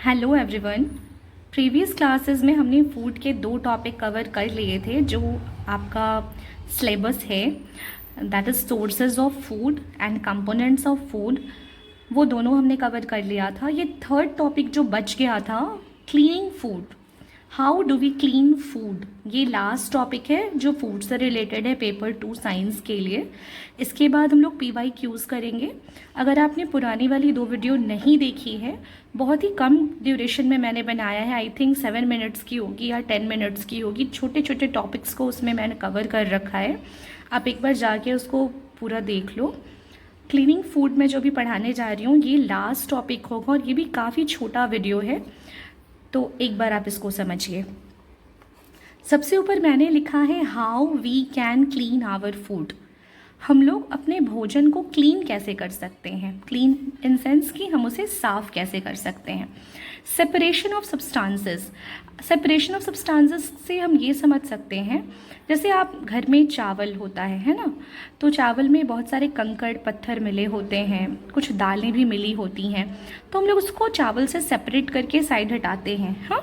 Hello everyone. Previous classes में हमने food के दो टॉपिक कवर कर लिए थे जो आपका सिलेबस है, that is sources of food and components of food. वो दोनों हमने कवर कर लिया था। ये थर्ड टॉपिक जो बच गया था, cleaning food, how do we clean food, ये लास्ट टॉपिक है जो फूड से रिलेटेड है पेपर 2 साइंस के लिए। इसके बाद हम लोग PYQs करेंगे। अगर आपने पुरानी वाली दो वीडियो नहीं देखी है, बहुत ही कम ड्यूरेशन में मैंने बनाया है, आई थिंक 7 मिनट्स की होगी या 10 मिनट्स की होगी। छोटे छोटे टॉपिक्स को उसमें मैंने कवर कर रखा है, आप एक बार जाके उसको पूरा देख लो। क्लीनिंग फूड में जो भी पढ़ाने जा रही हूँ ये लास्ट टॉपिक होगा और ये भी काफ़ी छोटा वीडियो है, तो एक बार आप इसको समझिए। सबसे ऊपर मैंने लिखा है how we can clean our food. हम लोग अपने भोजन को क्लीन कैसे कर सकते हैं, क्लीन इन सेंस कि हम उसे साफ कैसे कर सकते हैं। Separation of substances, separation of substances से हम ये समझ सकते हैं, जैसे आप घर में चावल होता है ना, तो चावल में बहुत सारे कंकड़ पत्थर मिले होते हैं, कुछ दालें भी मिली होती हैं, तो हम लोग उसको चावल से सेपरेट करके साइड हटाते हैं। हाँ,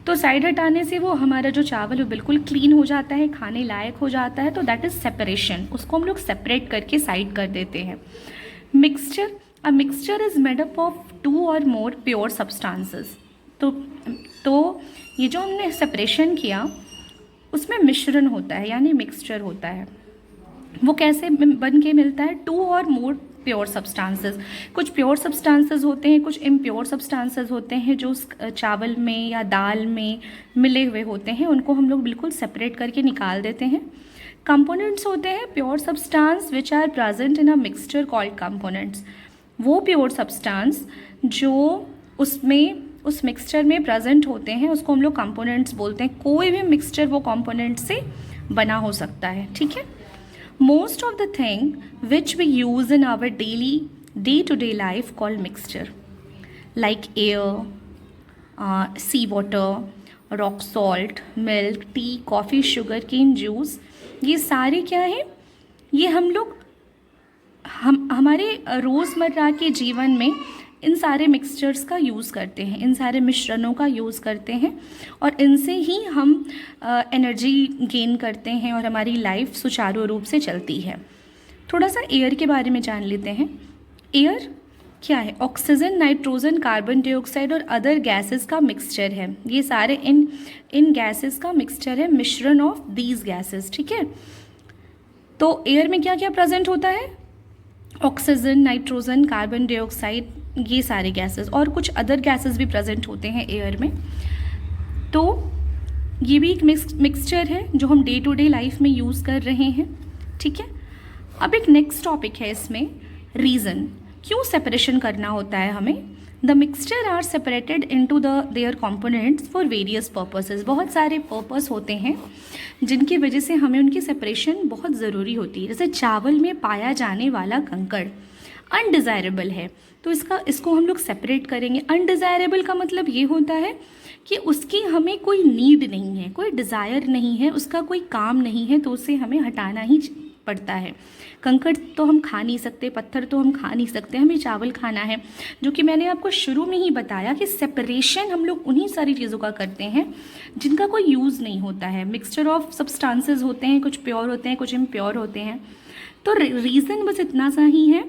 तो साइड हटाने से वो हमारा जो चावल वो बिल्कुल क्लीन हो जाता है, खाने लायक हो जाता है, तो दैट इज़ सेपरेशन। उसको हम लोग सेपरेट करके साइड कर देते हैं। Mixture, a mixture is made up of 2 और मोर प्योर सब्सटेंसेस। तो ये जो हमने सेपरेशन किया उसमें मिश्रण होता है, यानी मिक्सचर होता है। वो कैसे बन के मिलता है? 2 और मोर प्योर सब्सटेंसेस। कुछ प्योर सब्सटेंसेस होते हैं, कुछ इम्प्योर सब्सटेंसेस होते हैं जो उस चावल में या दाल में मिले हुए होते हैं, उनको हम लोग बिल्कुल सेपरेट करके निकाल देते हैं। कंपोनेंट्स होते हैं pure substance which are present in a mixture called components. वो प्योर सब्सटेंस जो उसमें उस मिक्सचर में प्रेजेंट होते हैं उसको हम लोग कंपोनेंट्स बोलते हैं। कोई भी मिक्सचर वो कंपोनेंट से बना हो सकता है, ठीक है। Most of the thing which we use in our daily day-to-day life called mixture, like air, sea water, rock salt, milk, tea, coffee, sugar cane juice, ये सारे क्या है? ये हम लोग हमारे रोज़मर्रा के जीवन में इन सारे मिक्सचर्स का यूज़ करते हैं, इन सारे मिश्रणों का यूज़ करते हैं और इनसे ही हम एनर्जी गेन करते हैं और हमारी लाइफ सुचारू रूप से चलती है। थोड़ा सा एयर के बारे में जान लेते हैं। एयर क्या है? ऑक्सीजन, नाइट्रोजन, कार्बन डाइऑक्साइड और अदर गैसेस का मिक्सचर है। ये सारे इन गैसेस का मिक्सचर है, मिश्रण ऑफ दीज गैसेस, ठीक है। तो एयर में क्या क्या प्रेजेंट होता है? ऑक्सीजन, नाइट्रोजन, कार्बन डाइऑक्साइड, ये सारे गैसेस और कुछ अदर गैसेस भी प्रेजेंट होते हैं एयर में। तो ये भी एक मिक्सचर है जो हम डे टू डे लाइफ में यूज़ कर रहे हैं, ठीक है। अब एक नेक्स्ट टॉपिक है इसमें, रीज़न, क्यों सेपरेशन करना होता है हमें। The mixture are separated into their components for various purposes. बहुत सारे पर्पस होते हैं जिनकी वजह से हमें उनकी सेपरेशन बहुत ज़रूरी होती है। जैसे चावल में पाया जाने वाला कंकड़ अनडिज़ायरेबल है, तो इसको हम लोग सेपरेट करेंगे। अनडिज़ायरेबल का मतलब ये होता है कि उसकी हमें कोई नीड नहीं है, कोई डिज़ायर नहीं है, उसका कोई काम नहीं है, तो उसे हमें हटाना ही पड़ता है। कंकड़ तो हम खा नहीं सकते, पत्थर तो हम खा नहीं सकते, हमें चावल खाना है। जो कि मैंने आपको शुरू में ही बताया कि सेपरेशन हम लोग उन्हीं सारी चीज़ों का करते हैं जिनका कोई यूज़ नहीं होता है। मिक्सचर ऑफ सब्सटेंसेस होते हैं, कुछ प्योर होते हैं, कुछ इम्प्योर होते हैं। तो रीज़न बस इतना सा ही है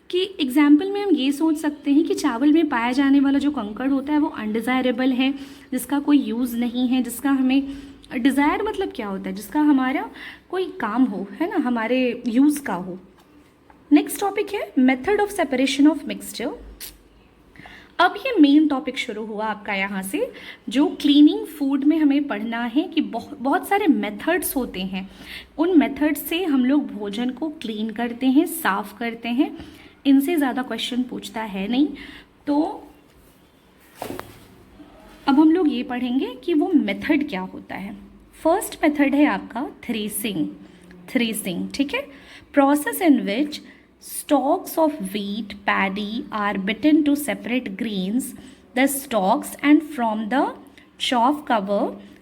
कि एग्जाम्पल में हम ये सोच सकते हैं कि चावल में पाया जाने वाला जो कंकड़ होता है वो अनडिज़ायरेबल है, जिसका कोई यूज़ नहीं है, जिसका हमें डिज़ायर मतलब क्या होता है, जिसका हमारा कोई काम हो, है ना, हमारे यूज़ का हो। नेक्स्ट टॉपिक है method of separation of mixture. अब ये मेन टॉपिक शुरू हुआ आपका यहाँ से, जो क्लीनिंग फूड में हमें पढ़ना है कि बहुत सारे मेथड्स होते हैं। उन मेथड्स से हम लोग भोजन को क्लीन करते हैं, साफ करते हैं। इनसे ज़्यादा क्वेश्चन पूछता है नहीं। तो अब हम लोग ये पढ़ेंगे कि वो मेथड क्या होता है। फर्स्ट मेथड है आपका थ्रेसिंग, ठीक है। Process in which stalks of wheat, paddy are bitten to separate grains, the stalks, and from the chaff cover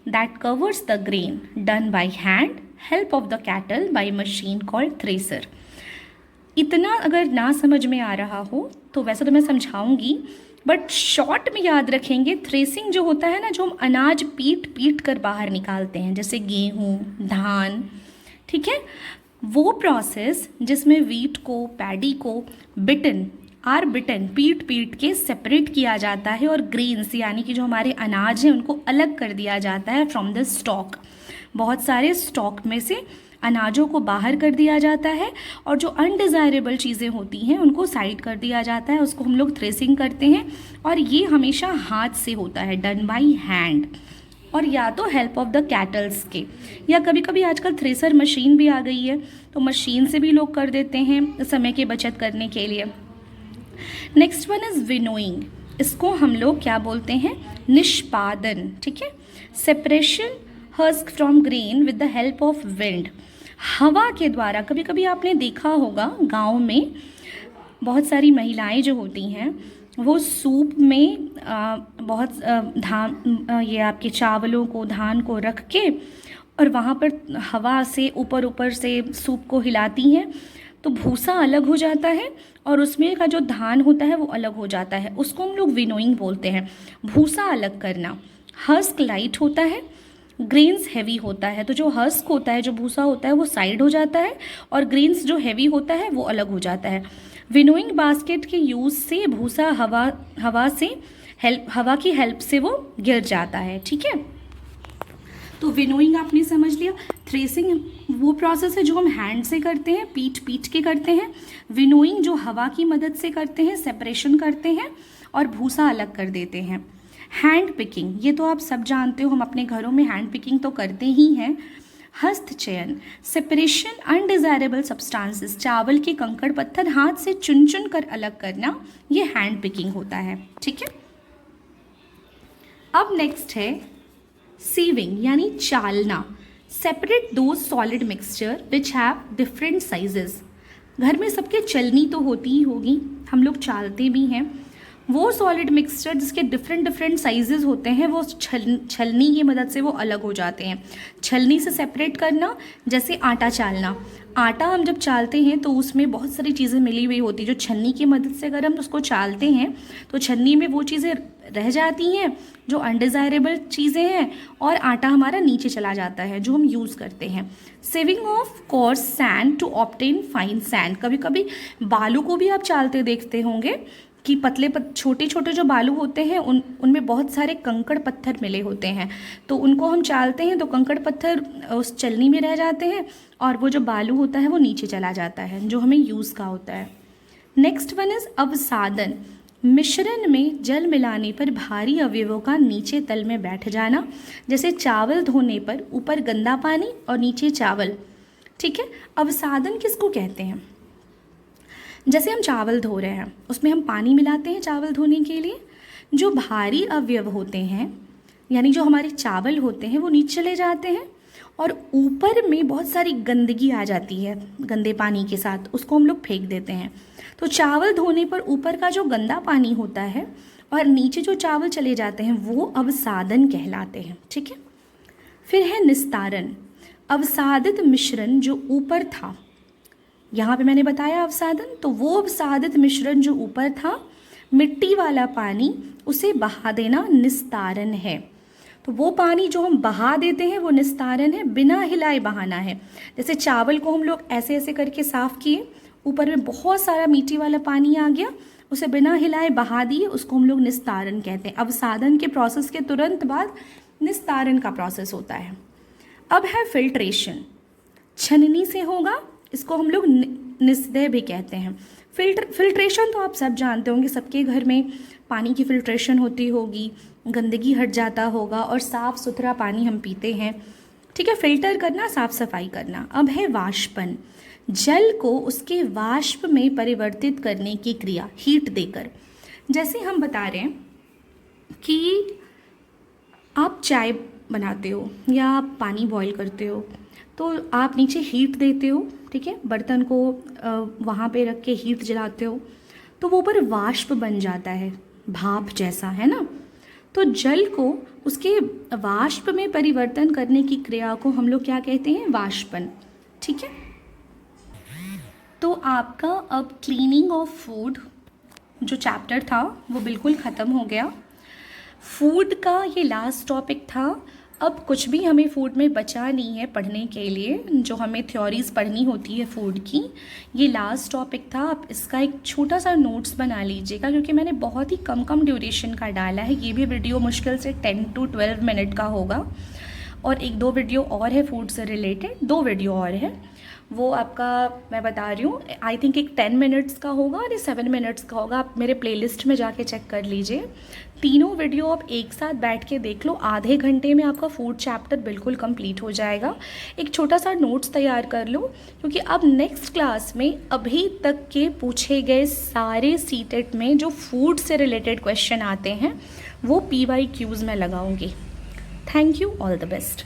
that covers the grain, done by hand, help of the cattle by machine called thresher. इतना अगर ना समझ में आ रहा हो तो वैसे तो मैं समझाऊंगी, बट शॉर्ट में याद रखेंगे, थ्रेसिंग जो होता है ना, जो हम अनाज पीट पीट कर बाहर निकालते हैं, जैसे गेहूँ, धान, ठीक है, वो प्रोसेस जिसमें वीट को, पैडी को बिटन पीट पीट के सेपरेट किया जाता है और ग्रेन्स यानी कि जो हमारे अनाज हैं उनको अलग कर दिया जाता है फ्रॉम द स्टॉक। बहुत सारे स्टॉक में से अनाजों को बाहर कर दिया जाता है और जो अनडिज़ायरेबल चीज़ें होती हैं उनको साइड कर दिया जाता है, उसको हम लोग थ्रेसिंग करते हैं। और ये हमेशा हाथ से होता है, डन बाई हैंड, और या तो हेल्प ऑफ द कैटल्स के, या कभी कभी आजकल थ्रेसर मशीन भी आ गई है तो मशीन से भी लोग कर देते हैं समय की बचत करने के लिए। नेक्स्ट वन इज़ विनोइंग, इसको हम लोग क्या बोलते हैं, निष्पादन, ठीक है, separation husk from grain with the help of wind, हवा के द्वारा। कभी कभी आपने देखा होगा गांव में बहुत सारी महिलाएं जो होती हैं वो सूप में बहुत धान, ये आपके चावलों को, धान को रख के और वहाँ पर हवा से ऊपर ऊपर से सूप को हिलाती हैं तो भूसा अलग हो जाता है और उसमें का जो धान होता है वो अलग हो जाता है, उसको हम लोग विनोइंग बोलते हैं, भूसा अलग करना। हस्क लाइट होता है, ग्रेन्स हैवी होता है, तो जो हस्क होता है, जो भूसा होता है वो साइड हो जाता है और ग्रेन्स जो हैवी होता है वो अलग हो जाता है। विनोइंग बास्केट के यूज़ से भूसा हवा की हेल्प से वो गिर जाता है, ठीक है। तो विनोइंग आपने समझ लिया। थ्रेसिंग वो प्रोसेस है जो हम हैंड से करते हैं, पीट पीट के करते हैं। विनोइंग जो हवा की मदद से करते हैं, सेपरेशन करते हैं और भूसा अलग कर देते हैं। हैंड पिकिंग, ये तो आप सब जानते हो, हम अपने घरों में हैंड पिकिंग तो करते ही हैं। हस्त चयन, सेपरेशन अनडिजायरेबल सब्सटेंसेस, चावल के कंकड़ पत्थर हाथ से चुन चुन कर अलग करना, ये हैंड पिकिंग होता है, ठीक है। अब नेक्स्ट है सीविंग यानी चालना, separate those solid mixture which have different sizes. घर में सबके चलनी तो होती ही होगी, हम लोग चालते भी हैं। वो सॉलिड मिक्सचर जिसके डिफरेंट साइजेस होते हैं वो छलनी की मदद से वो अलग हो जाते हैं। छलनी से सेपरेट करना, जैसे आटा चालना, आटा हम जब चालते हैं तो उसमें बहुत सारी चीज़ें मिली हुई होती है, जो छन्नी की मदद से अगर हम उसको चालते हैं तो छन्नी में वो चीज़ें रह जाती हैं जो अनडिज़ायरेबल चीज़ें हैं और आटा हमारा नीचे चला जाता है जो हम यूज़ करते हैं। Sieving of course sand to obtain fine sand, कभी कभी बालू को भी आप चालते देखते होंगे कि छोटे छोटे जो बालू होते हैं उनमें बहुत सारे कंकड़ पत्थर मिले होते हैं, तो उनको हम चालते हैं तो कंकड़ पत्थर उस चलनी में रह जाते हैं और वो जो बालू होता है वो नीचे चला जाता है जो हमें यूज़ का होता है। नेक्स्ट वन इज़ अवसादन, मिश्रण में जल मिलाने पर भारी अवयवों का नीचे तल में बैठ जाना, जैसे चावल धोने पर ऊपर गंदा पानी और नीचे चावल, ठीक है। अवसादन किसको कहते हैं, जैसे हम चावल धो रहे हैं उसमें हम पानी मिलाते हैं चावल धोने के लिए, जो भारी अवयव होते हैं यानी जो हमारे चावल होते हैं वो नीचे चले जाते हैं और ऊपर में बहुत सारी गंदगी आ जाती है गंदे पानी के साथ, उसको हम लोग फेंक देते हैं। तो चावल धोने पर ऊपर का जो गंदा पानी होता है और नीचे जो चावल चले जाते हैं वो अवसादन कहलाते हैं, ठीक है। फिर है निस्तारण, अवसादित मिश्रण जो ऊपर था, यहाँ पे मैंने बताया अवसादन, तो वो अवसादित मिश्रण जो ऊपर था, मिट्टी वाला पानी, उसे बहा देना निस्तारण है। तो वो पानी जो हम बहा देते हैं वो निस्तारण है, बिना हिलाए बहाना है। जैसे चावल को हम लोग ऐसे ऐसे करके साफ़ किए, ऊपर में बहुत सारा मिट्टी वाला पानी आ गया, उसे बिना हिलाए बहा दिए, उसको हम लोग निस्तारण कहते हैं। अवसादन के प्रोसेस के तुरंत बाद निस्तारण का प्रोसेस होता है। अब है फिल्ट्रेशन, छननी से होगा, इसको हम लोग निस्दय भी कहते हैं। फिल्ट्रेशन तो आप सब जानते होंगे, सबके घर में पानी की फिल्ट्रेशन होती होगी, गंदगी हट जाता होगा और साफ़ सुथरा पानी हम पीते हैं, ठीक है। फिल्टर करना, साफ सफाई करना। अब है वाष्पन, जल को उसके वाष्प में परिवर्तित करने की क्रिया, हीट देकर। जैसे हम बता रहे हैं कि आप चाय बनाते हो या आप पानी बॉईल करते हो तो आप नीचे हीट देते हो, ठीक है, बर्तन को वहाँ पे रख के हीट जलाते हो तो वो ऊपर वाष्प बन जाता है, भाप जैसा, है ना। तो जल को उसके वाष्प में परिवर्तन करने की क्रिया को हम लोग क्या कहते हैं, वाष्पन, ठीक है। तो आपका अब क्लीनिंग ऑफ फूड जो चैप्टर था वो बिल्कुल ख़त्म हो गया। फूड का ये लास्ट टॉपिक था। अब कुछ भी हमें फूड में बचा नहीं है पढ़ने के लिए, जो हमें थ्योरीज़ पढ़नी होती है फूड की। ये लास्ट टॉपिक था। आप इसका एक छोटा सा नोट्स बना लीजिएगा, क्योंकि मैंने बहुत ही कम ड्यूरेशन का डाला है। ये भी वीडियो मुश्किल से 10 to 12 मिनट का होगा, और एक दो वीडियो और है फूड से रिलेटेड, 2 वीडियो और है। वो आपका मैं बता रही हूँ, आई थिंक एक 10 मिनट्स का होगा और ये 7 मिनट्स का होगा। आप मेरे प्लेलिस्ट में जाके चेक कर लीजिए। तीनों वीडियो आप एक साथ बैठ के देख लो, आधे घंटे में आपका फूड चैप्टर बिल्कुल कंप्लीट हो जाएगा। एक छोटा सा नोट्स तैयार कर लो, क्योंकि अब नेक्स्ट क्लास में अभी तक के पूछे गए सारे सीटेट में जो फूड से रिलेटेड क्वेश्चन आते हैं वो PYQs में लगाऊंगी। Thank you, all the best.